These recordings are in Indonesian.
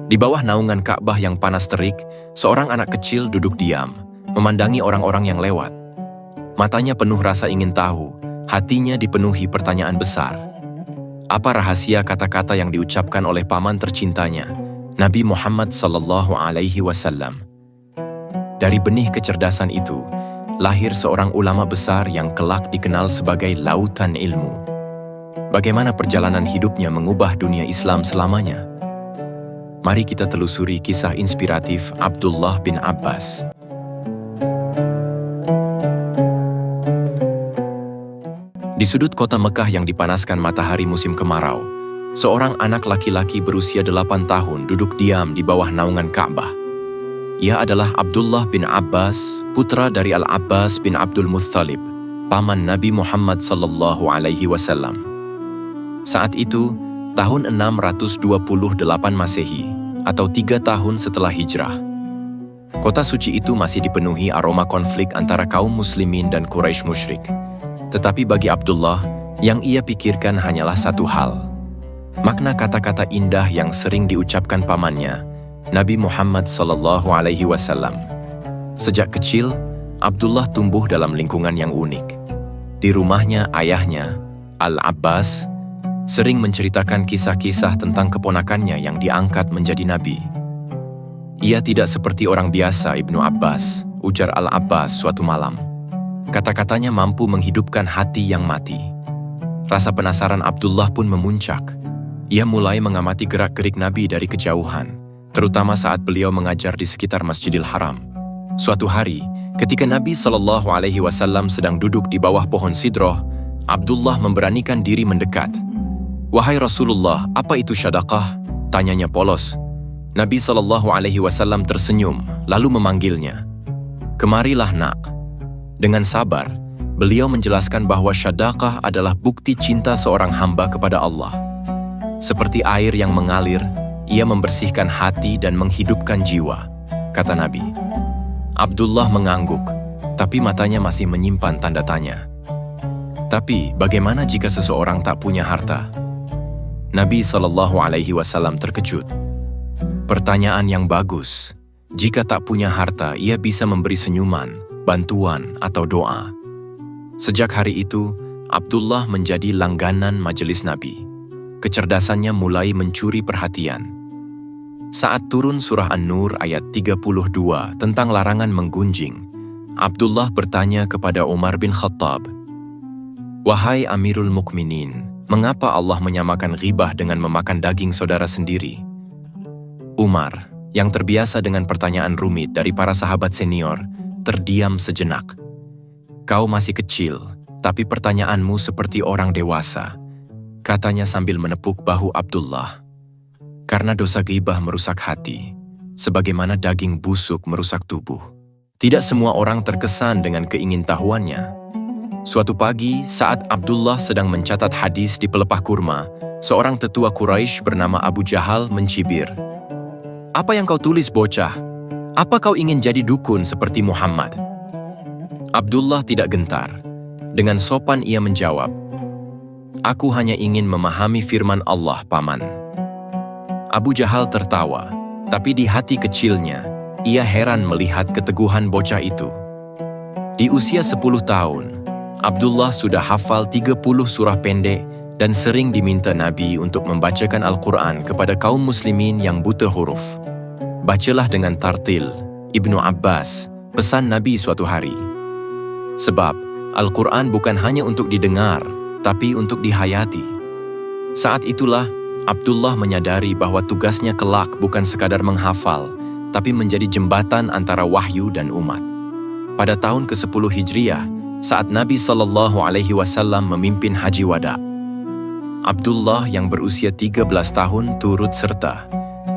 Di bawah naungan Ka'bah yang panas terik, seorang anak kecil duduk diam, memandangi orang-orang yang lewat. Matanya penuh rasa ingin tahu, hatinya dipenuhi pertanyaan besar. Apa rahasia kata-kata yang diucapkan oleh paman tercintanya, Nabi Muhammad SAW? Dari benih kecerdasan itu, lahir seorang ulama besar yang kelak dikenal sebagai lautan ilmu. Bagaimana perjalanan hidupnya mengubah dunia Islam selamanya? Mari kita telusuri kisah inspiratif Abdullah bin Abbas. Di sudut kota Mekah yang dipanaskan matahari musim kemarau, seorang anak laki-laki berusia 8 tahun duduk diam di bawah naungan Ka'bah. Ia adalah Abdullah bin Abbas, putra dari Al-Abbas bin Abdul Muttalib, paman Nabi Muhammad SAW. Saat itu, tahun 628 Masehi, atau 3 tahun setelah hijrah. Kota suci itu masih dipenuhi aroma konflik antara kaum muslimin dan Quraisy musyrik. Tetapi bagi Abdullah, yang ia pikirkan hanyalah satu hal. Makna kata-kata indah yang sering diucapkan pamannya, Nabi Muhammad SAW. Sejak kecil, Abdullah tumbuh dalam lingkungan yang unik. Di rumahnya, ayahnya, Al-Abbas, sering menceritakan kisah-kisah tentang keponakannya yang diangkat menjadi nabi. Ia tidak seperti orang biasa, Ibnu Abbas, ujar Al-Abbas suatu malam. Kata-katanya mampu menghidupkan hati yang mati. Rasa penasaran Abdullah pun memuncak. Ia mulai mengamati gerak-gerik Nabi dari kejauhan, terutama saat beliau mengajar di sekitar Masjidil Haram. Suatu hari, ketika Nabi SAW sedang duduk di bawah pohon sidroh, Abdullah memberanikan diri mendekat. "Wahai Rasulullah, apa itu syadaqah?" tanyanya polos. Nabi SAW tersenyum, lalu memanggilnya. "Kemarilah nak." Dengan sabar, beliau menjelaskan bahwa syadaqah adalah bukti cinta seorang hamba kepada Allah. Seperti air yang mengalir, ia membersihkan hati dan menghidupkan jiwa, kata Nabi. Abdullah mengangguk, tapi matanya masih menyimpan tanda tanya. Tapi bagaimana jika seseorang tak punya harta? Nabi SAW terkejut. Pertanyaan yang bagus. Jika tak punya harta, ia bisa memberi senyuman, bantuan, atau doa. Sejak hari itu, Abdullah menjadi langganan majelis Nabi. Kecerdasannya mulai mencuri perhatian. Saat turun surah An-Nur ayat 32 tentang larangan menggunjing, Abdullah bertanya kepada Umar bin Khattab, "Wahai Amirul Mukminin, mengapa Allah menyamakan ghibah dengan memakan daging saudara sendiri?" Umar, yang terbiasa dengan pertanyaan rumit dari para sahabat senior, terdiam sejenak. "Kau masih kecil, tapi pertanyaanmu seperti orang dewasa," katanya sambil menepuk bahu Abdullah. Karena dosa ghibah merusak hati, sebagaimana daging busuk merusak tubuh. Tidak semua orang terkesan dengan keingintahuannya. Suatu pagi, saat Abdullah sedang mencatat hadis di pelepah kurma, seorang tetua Quraisy bernama Abu Jahal mencibir. "Apa yang kau tulis, bocah? Apa kau ingin jadi dukun seperti Muhammad?" Abdullah tidak gentar. Dengan sopan ia menjawab, "Aku hanya ingin memahami firman Allah, Paman." Abu Jahal tertawa, tapi di hati kecilnya, ia heran melihat keteguhan bocah itu. Di usia 10 tahun, Abdullah sudah hafal 30 surah pendek dan sering diminta Nabi untuk membacakan Al-Quran kepada kaum muslimin yang buta huruf. "Bacalah dengan tartil, Ibnu Abbas," pesan Nabi suatu hari. Sebab, Al-Quran bukan hanya untuk didengar, tapi untuk dihayati. Saat itulah, Abdullah menyadari bahwa tugasnya kelak bukan sekadar menghafal, tapi menjadi jembatan antara wahyu dan umat. Pada tahun ke-10 Hijriah, saat Nabi SAW memimpin Haji Wada, Abdullah yang berusia 13 tahun turut serta.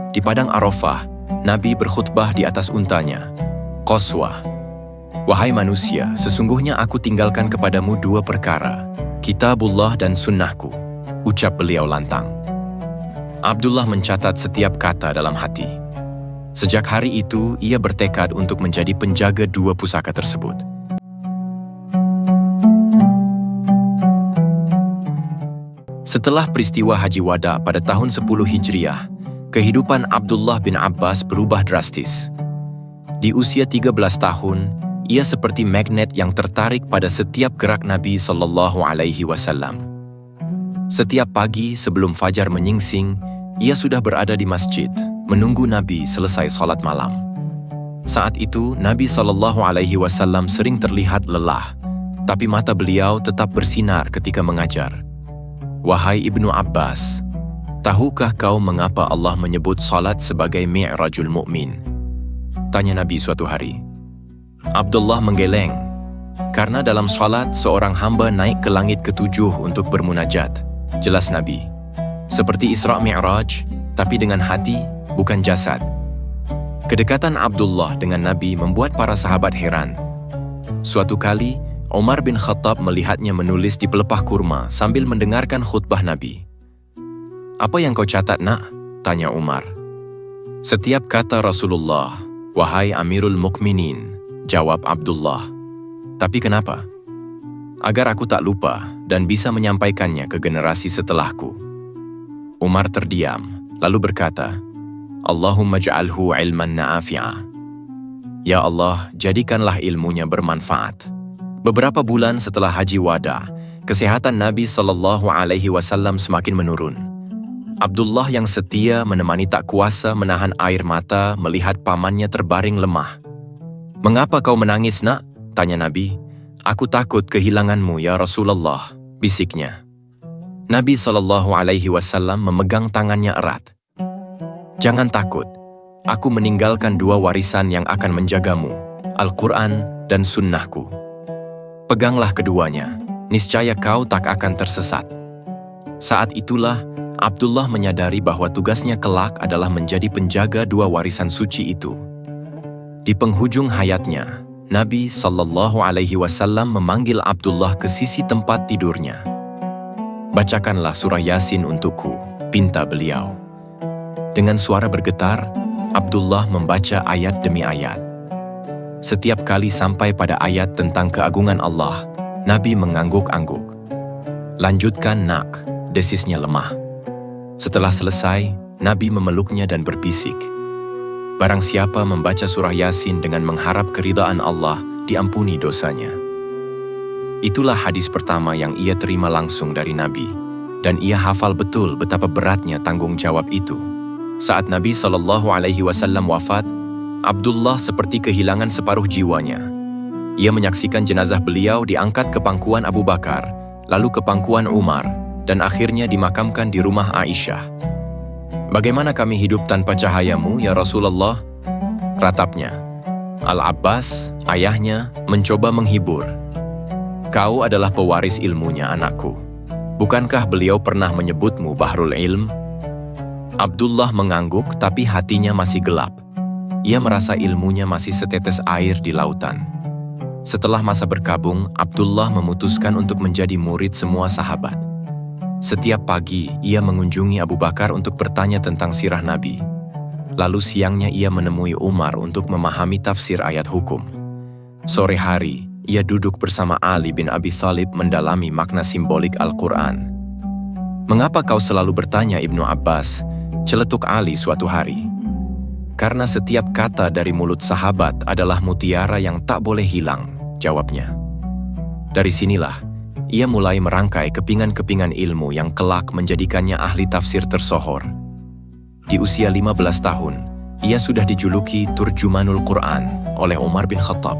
Di Padang Arafah, Nabi berkhutbah di atas untanya. Qaswah. "Wahai manusia, sesungguhnya aku tinggalkan kepadamu 2 perkara, Kitabullah dan sunnahku," ucap beliau lantang. Abdullah mencatat setiap kata dalam hati. Sejak hari itu, ia bertekad untuk menjadi penjaga 2 pusaka tersebut. Setelah peristiwa Haji Wada pada tahun 10 Hijriah, kehidupan Abdullah bin Abbas berubah drastis. Di usia 13 tahun, ia seperti magnet yang tertarik pada setiap gerak Nabi SAW. Setiap pagi sebelum fajar menyingsing, ia sudah berada di masjid, menunggu Nabi selesai sholat malam. Saat itu, Nabi SAW sering terlihat lelah, tapi mata beliau tetap bersinar ketika mengajar. "Wahai Ibnu Abbas, tahukah kau mengapa Allah menyebut salat sebagai mi'rajul mu'min?" tanya Nabi suatu hari. Abdullah menggeleng, karena dalam salat seorang hamba naik ke langit ketujuh untuk bermunajat. Jelas Nabi, seperti Isra Mi'raj, tapi dengan hati, bukan jasad. Kedekatan Abdullah dengan Nabi membuat para sahabat heran. Suatu kali, Umar bin Khattab melihatnya menulis di pelepah kurma sambil mendengarkan khutbah Nabi. "Apa yang kau catat, nak?" tanya Umar. "Setiap kata Rasulullah, wahai Amirul Mukminin," jawab Abdullah. "Tapi kenapa?" "Agar aku tak lupa dan bisa menyampaikannya ke generasi setelahku." Umar terdiam, lalu berkata, "Allahumma ja'alhu ilman nafi'a." Ya Allah, jadikanlah ilmunya bermanfaat. Beberapa bulan setelah Haji Wada, kesehatan Nabi SAW semakin menurun. Abdullah yang setia menemani tak kuasa menahan air mata melihat pamannya terbaring lemah. "Mengapa kau menangis, nak?" tanya Nabi. "Aku takut kehilanganmu, ya Rasulullah," bisiknya. Nabi SAW memegang tangannya erat. "Jangan takut, aku meninggalkan dua warisan yang akan menjagamu, Al-Quran dan Sunnahku. Peganglah keduanya, niscaya kau tak akan tersesat." Saat itulah, Abdullah menyadari bahwa tugasnya kelak adalah menjadi penjaga dua warisan suci itu. Di penghujung hayatnya, Nabi SAW memanggil Abdullah ke sisi tempat tidurnya. "Bacakanlah surah Yasin untukku," pinta beliau. Dengan suara bergetar, Abdullah membaca ayat demi ayat. Setiap kali sampai pada ayat tentang keagungan Allah, Nabi mengangguk-angguk. "Lanjutkan, nak," desisnya lemah. Setelah selesai, Nabi memeluknya dan berbisik, "Barang siapa membaca surah Yasin dengan mengharap keridaan Allah, diampuni dosanya." Itulah hadis pertama yang ia terima langsung dari Nabi, dan ia hafal betul betapa beratnya tanggung jawab itu. Saat Nabi SAW wafat, Abdullah seperti kehilangan separuh jiwanya. Ia menyaksikan jenazah beliau diangkat ke pangkuan Abu Bakar, lalu ke pangkuan Umar, dan akhirnya dimakamkan di rumah Aisyah. "Bagaimana kami hidup tanpa cahayamu, ya Rasulullah?" ratapnya. Al-Abbas, ayahnya, mencoba menghibur. "Kau adalah pewaris ilmunya, anakku. Bukankah beliau pernah menyebutmu Bahrul Ilm?" Abdullah mengangguk, tapi hatinya masih gelap. Ia merasa ilmunya masih setetes air di lautan. Setelah masa berkabung, Abdullah memutuskan untuk menjadi murid semua sahabat. Setiap pagi, ia mengunjungi Abu Bakar untuk bertanya tentang sirah Nabi. Lalu siangnya ia menemui Umar untuk memahami tafsir ayat hukum. Sore hari, ia duduk bersama Ali bin Abi Thalib mendalami makna simbolik Al-Quran. "Mengapa kau selalu bertanya, Ibnu Abbas?" celetuk Ali suatu hari. "Karena setiap kata dari mulut sahabat adalah mutiara yang tak boleh hilang," jawabnya. Dari sinilah, ia mulai merangkai kepingan-kepingan ilmu yang kelak menjadikannya ahli tafsir tersohor. Di usia 15 tahun, ia sudah dijuluki Turjumanul Quran oleh Umar bin Khattab.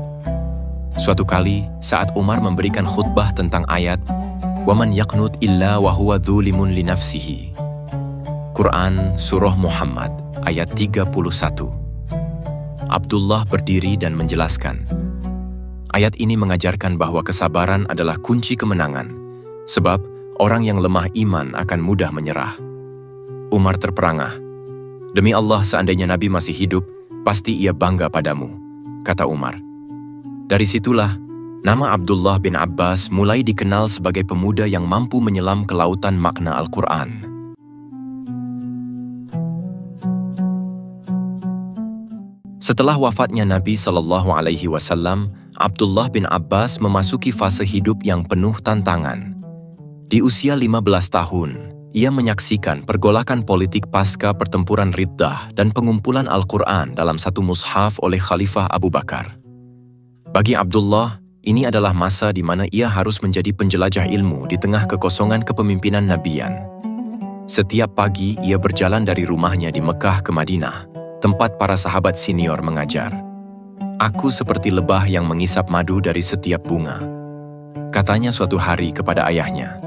Suatu kali, saat Umar memberikan khutbah tentang ayat "Waman yaqnut illa wa huwa dzulimun li nafsihi", Quran Surah Muhammad ayat 31. Abdullah berdiri dan menjelaskan, ayat ini mengajarkan bahwa kesabaran adalah kunci kemenangan, sebab orang yang lemah iman akan mudah menyerah. Umar terperangah. "Demi Allah, seandainya Nabi masih hidup, pasti ia bangga padamu," kata Umar. Dari situlah, nama Abdullah bin Abbas mulai dikenal sebagai pemuda yang mampu menyelam ke lautan makna Al-Quran. Setelah wafatnya Nabi SAW, Abdullah bin Abbas memasuki fase hidup yang penuh tantangan. Di usia 15 tahun, Ia menyaksikan pergolakan politik pasca pertempuran Riddah dan pengumpulan Al-Quran dalam satu mushaf oleh Khalifah Abu Bakar. Bagi Abdullah, ini adalah masa di mana ia harus menjadi penjelajah ilmu di tengah kekosongan kepemimpinan Nabiyan. Setiap pagi ia berjalan dari rumahnya di Mekah ke Madinah, tempat para sahabat senior mengajar. Aku seperti lebah yang mengisap madu dari setiap bunga. Katanya suatu hari kepada ayahnya.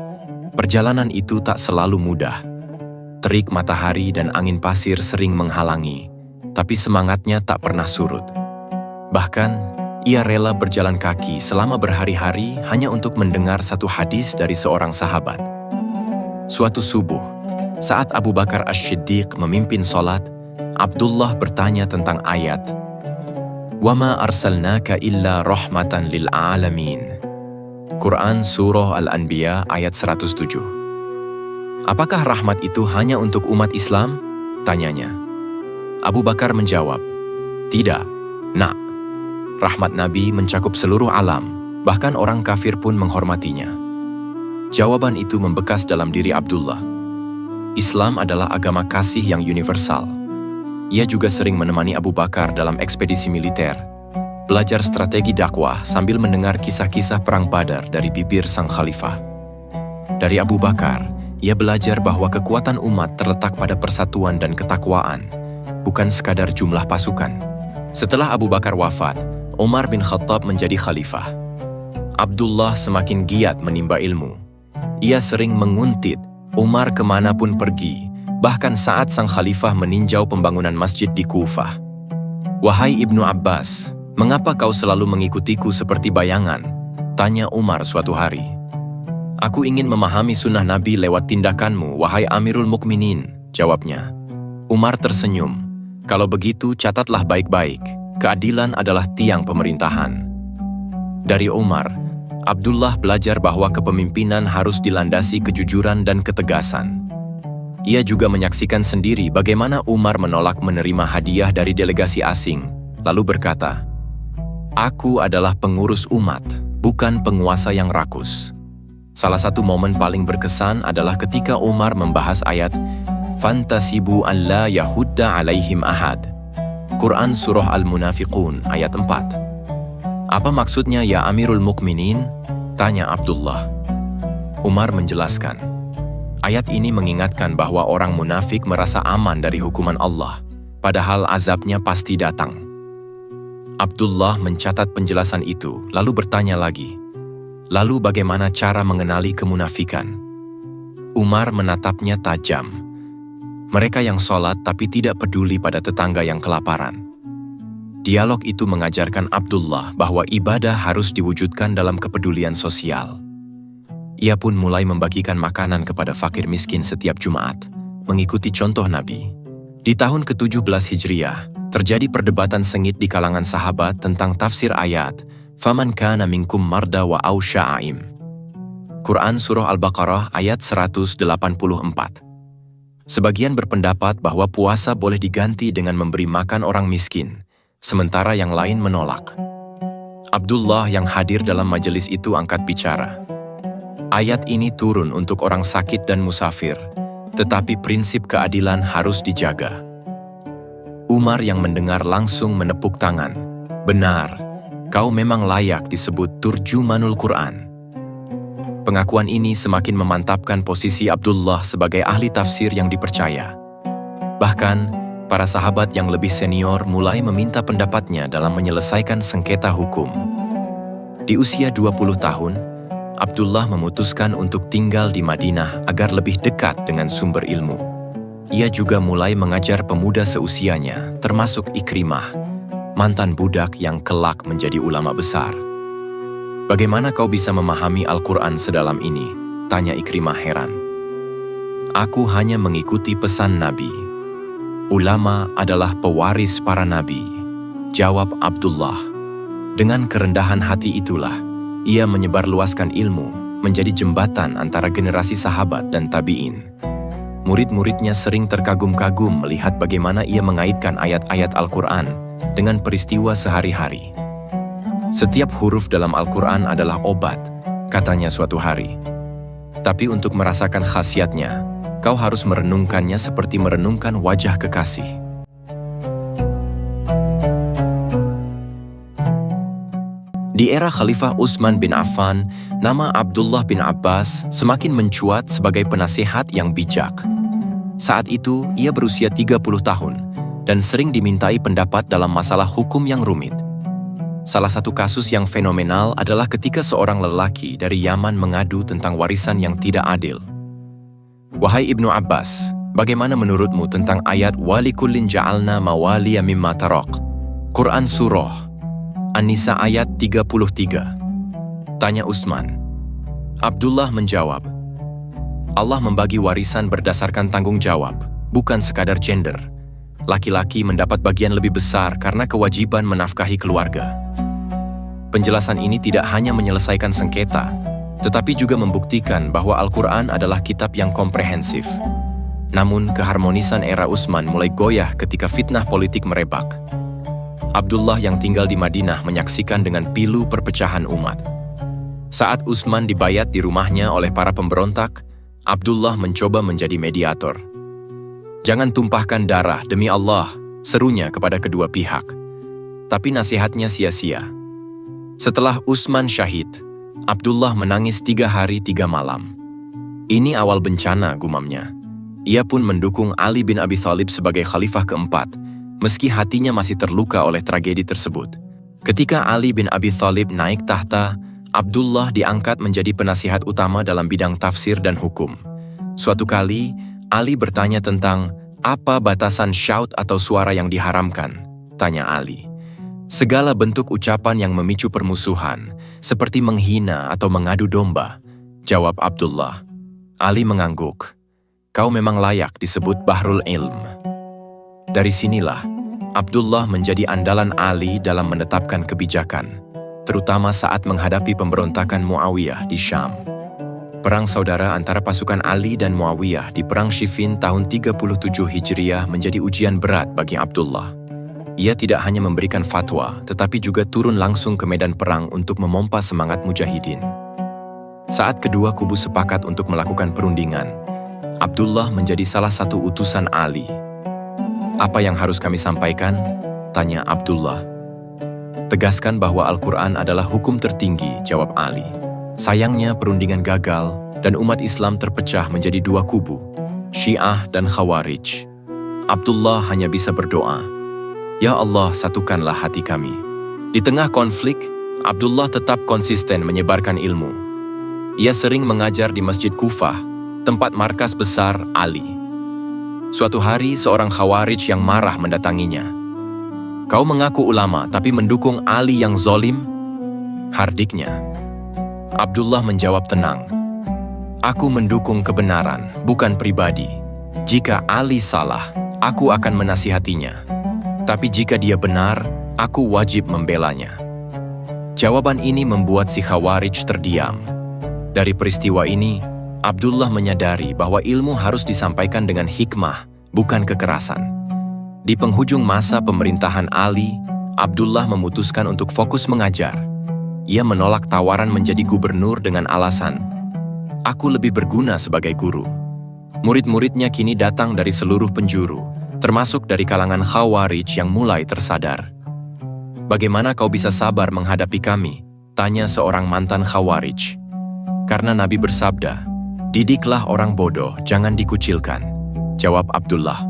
Perjalanan itu tak selalu mudah. Terik matahari dan angin pasir sering menghalangi, tapi semangatnya tak pernah surut. Bahkan, ia rela berjalan kaki selama berhari-hari hanya untuk mendengar satu hadis dari seorang sahabat. Suatu subuh, saat Abu Bakar As-Siddiq memimpin sholat, Abdullah bertanya tentang ayat "Wama arsalnaka illa rahmatan lil alamin." Quran Surah Al-Anbiya ayat 107. Apakah rahmat itu hanya untuk umat Islam? Tanyanya. Abu Bakar menjawab, tidak, nak. Rahmat Nabi mencakup seluruh alam, bahkan orang kafir pun menghormatinya. Jawaban itu membekas dalam diri Abdullah. Islam adalah agama kasih yang universal. Ia juga sering menemani Abu Bakar dalam ekspedisi militer, belajar strategi dakwah sambil mendengar kisah-kisah perang Badar dari bibir sang khalifah. Dari Abu Bakar, ia belajar bahwa kekuatan umat terletak pada persatuan dan ketakwaan, bukan sekadar jumlah pasukan. Setelah Abu Bakar wafat, Umar bin Khattab menjadi khalifah. Abdullah semakin giat menimba ilmu. Ia sering menguntit Umar kemanapun pergi, bahkan saat sang khalifah meninjau pembangunan masjid di Kufah. Wahai Ibnu Abbas, mengapa kau selalu mengikutiku seperti bayangan? Tanya Umar suatu hari. Aku ingin memahami sunnah Nabi lewat tindakanmu, wahai Amirul Mukminin, jawabnya. Umar tersenyum. Kalau begitu catatlah baik-baik, keadilan adalah tiang pemerintahan. Dari Umar, Abdullah belajar bahwa kepemimpinan harus dilandasi kejujuran dan ketegasan. Ia juga menyaksikan sendiri bagaimana Umar menolak menerima hadiah dari delegasi asing, lalu berkata, "Aku adalah pengurus umat, bukan penguasa yang rakus." Salah satu momen paling berkesan adalah ketika Umar membahas ayat "Fantasibu an la yahudda alaihim ahad." Quran Surah Al-Munafiqun ayat 4. Apa maksudnya ya Amirul Mukminin? Tanya Abdullah. Umar menjelaskan, ayat ini mengingatkan bahwa orang munafik merasa aman dari hukuman Allah, padahal azabnya pasti datang. Abdullah mencatat penjelasan itu, lalu bertanya lagi, lalu bagaimana cara mengenali kemunafikan? Umar menatapnya tajam. Mereka yang sholat tapi tidak peduli pada tetangga yang kelaparan. Dialog itu mengajarkan Abdullah bahwa ibadah harus diwujudkan dalam kepedulian sosial. Ia pun mulai membagikan makanan kepada fakir miskin setiap Jumat, mengikuti contoh Nabi. Di tahun ke-17 Hijriah, terjadi perdebatan sengit di kalangan sahabat tentang tafsir ayat "Faman kana minkum marda wa aw sya'im." Quran Surah Al-Baqarah ayat 184. Sebagian berpendapat bahwa puasa boleh diganti dengan memberi makan orang miskin, sementara yang lain menolak. Abdullah yang hadir dalam majelis itu angkat bicara. Ayat ini turun untuk orang sakit dan musafir, tetapi prinsip keadilan harus dijaga. Umar yang mendengar langsung menepuk tangan. Benar, kau memang layak disebut turjumanul Quran. Pengakuan ini semakin memantapkan posisi Abdullah sebagai ahli tafsir yang dipercaya. Bahkan, para sahabat yang lebih senior mulai meminta pendapatnya dalam menyelesaikan sengketa hukum. Di usia 20 tahun, Abdullah memutuskan untuk tinggal di Madinah agar lebih dekat dengan sumber ilmu. Ia juga mulai mengajar pemuda seusianya, termasuk Ikrimah, mantan budak yang kelak menjadi ulama besar. Bagaimana kau bisa memahami Al-Quran sedalam ini? Tanya Ikrimah heran. Aku hanya mengikuti pesan Nabi. Ulama adalah pewaris para nabi, jawab Abdullah. Dengan kerendahan hati itulah, ia menyebarluaskan ilmu, menjadi jembatan antara generasi sahabat dan tabi'in. Murid-muridnya sering terkagum-kagum melihat bagaimana ia mengaitkan ayat-ayat Al-Quran dengan peristiwa sehari-hari. Setiap huruf dalam Al-Quran adalah obat, katanya suatu hari. Tapi untuk merasakan khasiatnya, Kau harus merenungkannya seperti merenungkan wajah kekasih. Di era Khalifah Utsman bin Affan, nama Abdullah bin Abbas semakin mencuat sebagai penasehat yang bijak. Saat itu, ia berusia 30 tahun dan sering dimintai pendapat dalam masalah hukum yang rumit. Salah satu kasus yang fenomenal adalah ketika seorang lelaki dari Yaman mengadu tentang warisan yang tidak adil. Wahai Ibnu Abbas, bagaimana menurutmu tentang ayat walikullin ja'alna mawaliya mimma tarak? Quran Surah An-Nisa ayat 33. Tanya Utsman. Abdullah menjawab, Allah membagi warisan berdasarkan tanggung jawab, bukan sekadar gender. Laki-laki mendapat bagian lebih besar karena kewajiban menafkahi keluarga. Penjelasan ini tidak hanya menyelesaikan sengketa, tetapi juga membuktikan bahwa Al-Quran adalah kitab yang komprehensif. Namun, keharmonisan era Utsman mulai goyah ketika fitnah politik merebak. Abdullah yang tinggal di Madinah menyaksikan dengan pilu perpecahan umat. Saat Utsman dibayat di rumahnya oleh para pemberontak, Abdullah mencoba menjadi mediator. Jangan tumpahkan darah demi Allah, serunya kepada kedua pihak. Tapi nasihatnya sia-sia. Setelah Utsman syahid, Abdullah menangis 3 hari 3 malam. Ini awal bencana, gumamnya. Ia pun mendukung Ali bin Abi Thalib sebagai khalifah keempat, meski hatinya masih terluka oleh tragedi tersebut. Ketika Ali bin Abi Thalib naik tahta, Abdullah diangkat menjadi penasihat utama dalam bidang tafsir dan hukum. Suatu kali, Ali bertanya tentang apa batasan syaut atau suara yang diharamkan, tanya Ali. Segala bentuk ucapan yang memicu permusuhan, seperti menghina atau mengadu domba, jawab Abdullah. Ali mengangguk. Kau memang layak disebut Bahrul Ilm. Dari sinilah, Abdullah menjadi andalan Ali dalam menetapkan kebijakan, terutama saat menghadapi pemberontakan Muawiyah di Syam. Perang saudara antara pasukan Ali dan Muawiyah di Perang Siffin tahun 37 Hijriah menjadi ujian berat bagi Abdullah. Ia tidak hanya memberikan fatwa, tetapi juga turun langsung ke medan perang untuk memompa semangat mujahidin. Saat kedua kubu sepakat untuk melakukan perundingan, Abdullah menjadi salah satu utusan Ali. Apa yang harus kami sampaikan? Tanya Abdullah. Tegaskan bahwa Al-Quran adalah hukum tertinggi, jawab Ali. Sayangnya perundingan gagal dan umat Islam terpecah menjadi 2 kubu, Syiah dan Khawarij. Abdullah hanya bisa berdoa, Ya Allah, satukanlah hati kami. Di tengah konflik, Abdullah tetap konsisten menyebarkan ilmu. Ia sering mengajar di Masjid Kufah, tempat markas besar Ali. Suatu hari, seorang Khawarij yang marah mendatanginya. Kau mengaku ulama, tapi mendukung Ali yang zolim? Hardiknya. Abdullah menjawab tenang. Aku mendukung kebenaran, bukan pribadi. Jika Ali salah, aku akan menasihatinya. Tapi jika dia benar, aku wajib membelanya. Jawaban ini membuat si Khawarij terdiam. Dari peristiwa ini, Abdullah menyadari bahwa ilmu harus disampaikan dengan hikmah, bukan kekerasan. Di penghujung masa pemerintahan Ali, Abdullah memutuskan untuk fokus mengajar. Ia menolak tawaran menjadi gubernur dengan alasan, aku lebih berguna sebagai guru. Murid-muridnya kini datang dari seluruh penjuru, termasuk dari kalangan Khawarij yang mulai tersadar. Bagaimana kau bisa sabar menghadapi kami? Tanya seorang mantan Khawarij. Karena Nabi bersabda, didiklah orang bodoh, jangan dikucilkan, jawab Abdullah.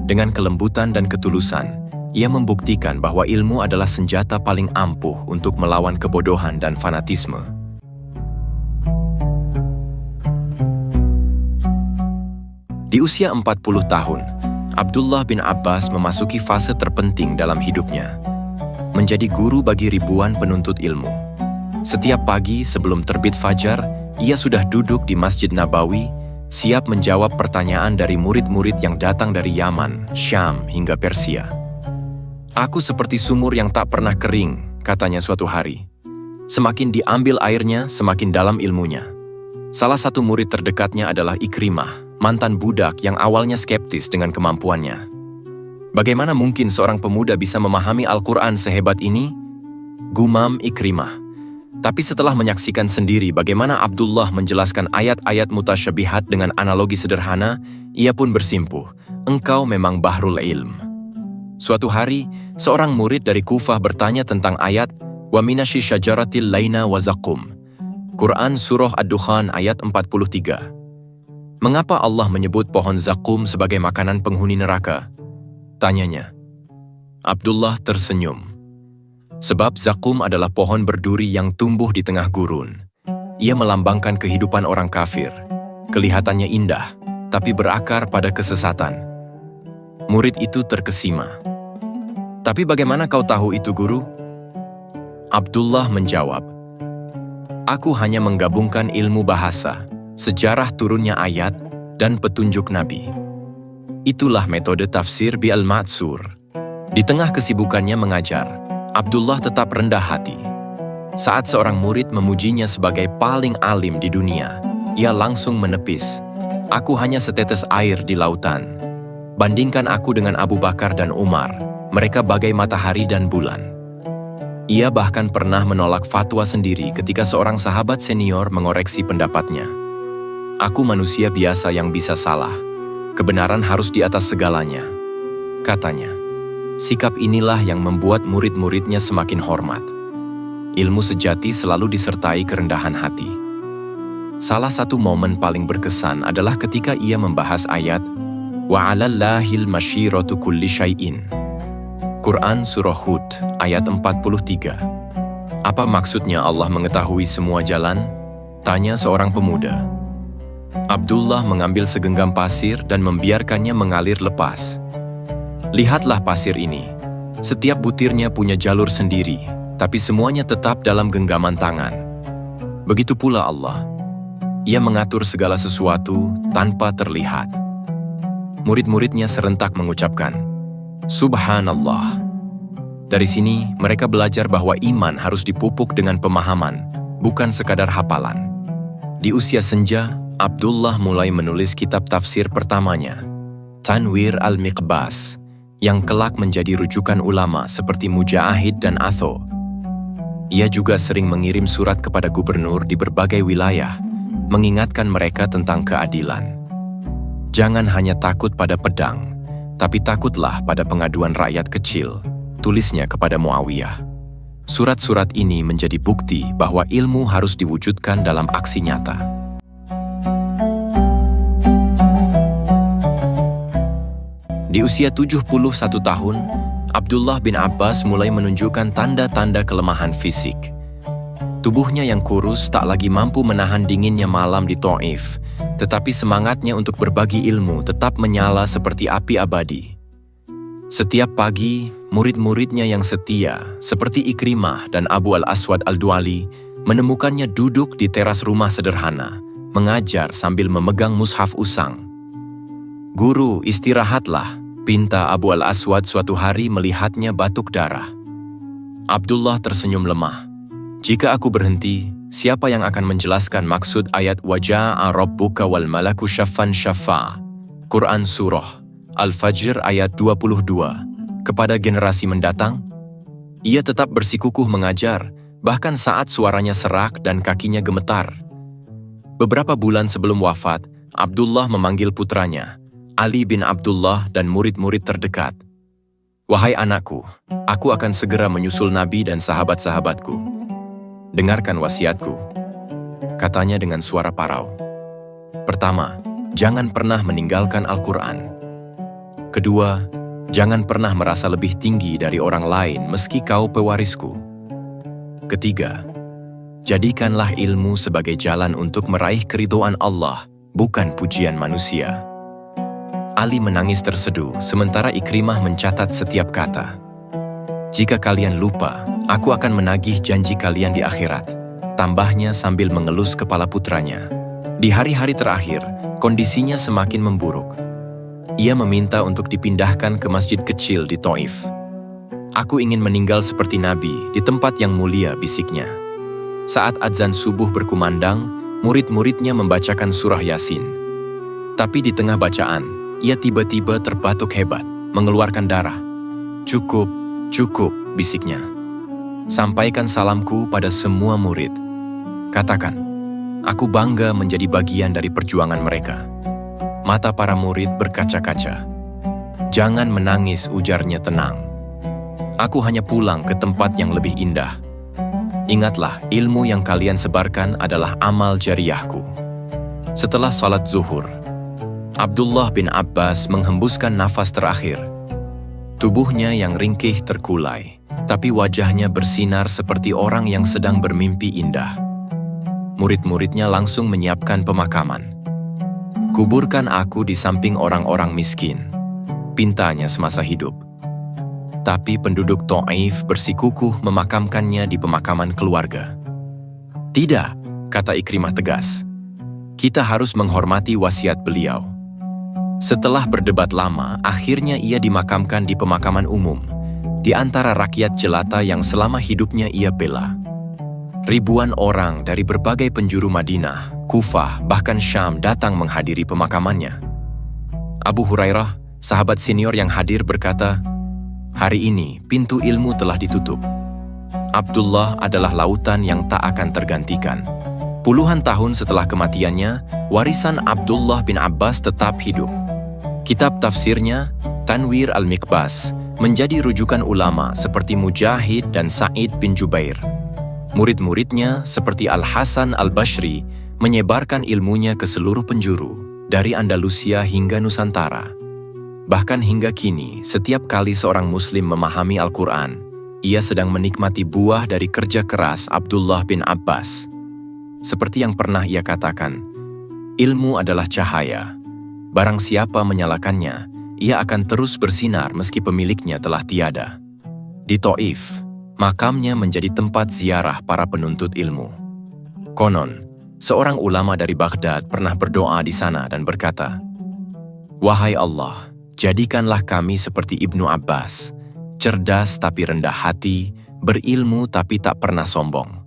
Dengan kelembutan dan ketulusan, ia membuktikan bahwa ilmu adalah senjata paling ampuh untuk melawan kebodohan dan fanatisme. Di usia 40 tahun, Abdullah bin Abbas memasuki fase terpenting dalam hidupnya, menjadi guru bagi ribuan penuntut ilmu. Setiap pagi sebelum terbit fajar, ia sudah duduk di Masjid Nabawi, siap menjawab pertanyaan dari murid-murid yang datang dari Yaman, Syam, hingga Persia. Aku seperti sumur yang tak pernah kering, katanya suatu hari. Semakin diambil airnya, semakin dalam ilmunya. Salah satu murid terdekatnya adalah Ikrimah, mantan budak yang awalnya skeptis dengan kemampuannya. Bagaimana mungkin seorang pemuda bisa memahami Al-Quran sehebat ini? Gumam Ikrimah. Tapi setelah menyaksikan sendiri bagaimana Abdullah menjelaskan ayat-ayat mutasyabihat dengan analogi sederhana, ia pun bersimpuh, engkau memang bahrul ilm. Suatu hari, seorang murid dari Kufah bertanya tentang ayat wa minasyi syajaratil laina wa zaqum. Quran Surah Ad-Dukhan ayat 43. Mengapa Allah menyebut pohon zakum sebagai makanan penghuni neraka? Tanyanya. Abdullah tersenyum. Sebab zakum adalah pohon berduri yang tumbuh di tengah gurun. Ia melambangkan kehidupan orang kafir. Kelihatannya indah, tapi berakar pada kesesatan. Murid itu terkesima. Tapi bagaimana kau tahu itu, guru? Abdullah menjawab, aku hanya menggabungkan ilmu bahasa, sejarah turunnya ayat, dan petunjuk Nabi. Itulah metode tafsir bi al-Ma'tsur. Di tengah kesibukannya mengajar, Abdullah tetap rendah hati. Saat seorang murid memujinya sebagai paling alim di dunia, ia langsung menepis, aku hanya setetes air di lautan. Bandingkan aku dengan Abu Bakar dan Umar, mereka bagai matahari dan bulan. Ia bahkan pernah menolak fatwa sendiri ketika seorang sahabat senior mengoreksi pendapatnya. Aku manusia biasa yang bisa salah. Kebenaran harus di atas segalanya, katanya. Sikap inilah yang membuat murid-muridnya semakin hormat. Ilmu sejati selalu disertai kerendahan hati. Salah satu momen paling berkesan adalah ketika ia membahas ayat wa 'alallahil masyiratu kulli syai'in. Quran Surah Hud ayat 43. Apa maksudnya Allah mengetahui semua jalan? Tanya seorang pemuda. Abdullah mengambil segenggam pasir dan membiarkannya mengalir lepas. Lihatlah pasir ini. Setiap butirnya punya jalur sendiri, tapi semuanya tetap dalam genggaman tangan. Begitu pula Allah. Ia mengatur segala sesuatu tanpa terlihat. Murid-muridnya serentak mengucapkan, Subhanallah. Dari sini, mereka belajar bahwa iman harus dipupuk dengan pemahaman, bukan sekadar hafalan. Di usia senja, Abdullah mulai menulis kitab tafsir pertamanya, Tanwir al-Miqbas, yang kelak menjadi rujukan ulama seperti Mujahid dan Atho. Ia juga sering mengirim surat kepada gubernur di berbagai wilayah, mengingatkan mereka tentang keadilan. Jangan hanya takut pada pedang, tapi takutlah pada pengaduan rakyat kecil, tulisnya kepada Muawiyah. Surat-surat ini menjadi bukti bahwa ilmu harus diwujudkan dalam aksi nyata. Di usia 71 tahun, Abdullah bin Abbas mulai menunjukkan tanda-tanda kelemahan fisik. Tubuhnya yang kurus tak lagi mampu menahan dinginnya malam di Taif, tetapi semangatnya untuk berbagi ilmu tetap menyala seperti api abadi. Setiap pagi, murid-muridnya yang setia, seperti Ikrimah dan Abu al-Aswad al-Duali, menemukannya duduk di teras rumah sederhana, mengajar sambil memegang mushaf usang. Guru, istirahatlah, pinta Abu al-Aswad suatu hari melihatnya batuk darah. Abdullah tersenyum lemah. Jika aku berhenti, siapa yang akan menjelaskan maksud ayat waja'a rabbuka wal malaku syaffan syaffa? Quran Surah Al-Fajr ayat 22 kepada generasi mendatang? Ia tetap bersikukuh mengajar, bahkan saat suaranya serak dan kakinya gemetar. Beberapa bulan sebelum wafat, Abdullah memanggil putranya, Ali bin Abdullah dan murid-murid terdekat. Wahai anakku, aku akan segera menyusul Nabi dan sahabat-sahabatku. Dengarkan wasiatku, katanya dengan suara parau. Pertama, jangan pernah meninggalkan Al-Quran. Kedua, jangan pernah merasa lebih tinggi dari orang lain meski kau pewarisku. Ketiga, jadikanlah ilmu sebagai jalan untuk meraih keridhaan Allah, bukan pujian manusia. Ali menangis terseduh, sementara Ikrimah mencatat setiap kata. Jika kalian lupa, aku akan menagih janji kalian di akhirat, tambahnya sambil mengelus kepala putranya. Di hari-hari terakhir, kondisinya semakin memburuk. Ia meminta untuk dipindahkan ke masjid kecil di Taif. Aku ingin meninggal seperti Nabi di tempat yang mulia, bisiknya. Saat azan subuh berkumandang, murid-muridnya membacakan surah Yasin. Tapi di tengah bacaan, ia tiba-tiba terbatuk hebat, mengeluarkan darah. Cukup, cukup, bisiknya. Sampaikan salamku pada semua murid. Katakan, aku bangga menjadi bagian dari perjuangan mereka. Mata para murid berkaca-kaca. Jangan menangis, ujarnya tenang. Aku hanya pulang ke tempat yang lebih indah. Ingatlah, ilmu yang kalian sebarkan adalah amal jariyahku. Setelah salat zuhur, Abdullah bin Abbas menghembuskan nafas terakhir. Tubuhnya yang ringkih terkulai, tapi wajahnya bersinar seperti orang yang sedang bermimpi indah. Murid-muridnya langsung menyiapkan pemakaman. Kuburkan aku di samping orang-orang miskin, pintanya semasa hidup. Tapi penduduk Taif bersikukuh memakamkannya di pemakaman keluarga. Tidak, kata Ikrimah tegas. Kita harus menghormati wasiat beliau. Setelah berdebat lama, akhirnya ia dimakamkan di pemakaman umum, di antara rakyat jelata yang selama hidupnya ia bela. Ribuan orang dari berbagai penjuru Madinah, Kufah, bahkan Syam datang menghadiri pemakamannya. Abu Hurairah, sahabat senior yang hadir, berkata, "Hari ini pintu ilmu telah ditutup. Abdullah adalah lautan yang tak akan tergantikan." Puluhan tahun setelah kematiannya, warisan Abdullah bin Abbas tetap hidup. Kitab tafsirnya, Tanwir al-Miqbas, menjadi rujukan ulama seperti Mujahid dan Sa'id bin Jubair. Murid-muridnya seperti Al-Hasan al-Bashri menyebarkan ilmunya ke seluruh penjuru, dari Andalusia hingga Nusantara. Bahkan hingga kini, setiap kali seorang muslim memahami Al-Quran, ia sedang menikmati buah dari kerja keras Abdullah bin Abbas. Seperti yang pernah ia katakan, ilmu adalah cahaya. Barang siapa menyalakannya, ia akan terus bersinar meski pemiliknya telah tiada. Di Taif, makamnya menjadi tempat ziarah para penuntut ilmu. Konon, seorang ulama dari Baghdad pernah berdoa di sana dan berkata, "Wahai Allah, jadikanlah kami seperti Ibnu Abbas, cerdas tapi rendah hati, berilmu tapi tak pernah sombong."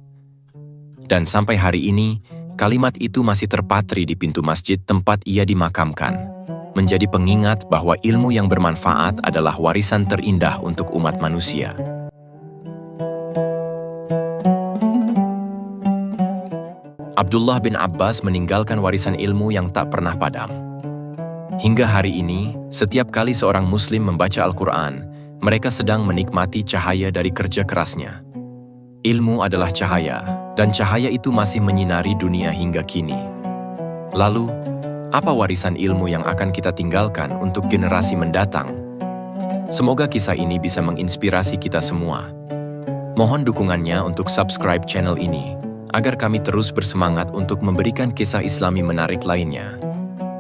Dan sampai hari ini, kalimat itu masih terpatri di pintu masjid tempat ia dimakamkan, menjadi pengingat bahwa ilmu yang bermanfaat adalah warisan terindah untuk umat manusia. Abdullah bin Abbas meninggalkan warisan ilmu yang tak pernah padam. Hingga hari ini, setiap kali seorang muslim membaca Al-Quran, mereka sedang menikmati cahaya dari kerja kerasnya. Ilmu adalah cahaya, dan cahaya itu masih menyinari dunia hingga kini. Lalu, apa warisan ilmu yang akan kita tinggalkan untuk generasi mendatang? Semoga kisah ini bisa menginspirasi kita semua. Mohon dukungannya untuk subscribe channel ini, agar kami terus bersemangat untuk memberikan kisah Islami menarik lainnya.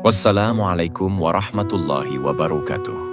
Wassalamualaikum warahmatullahi wabarakatuh.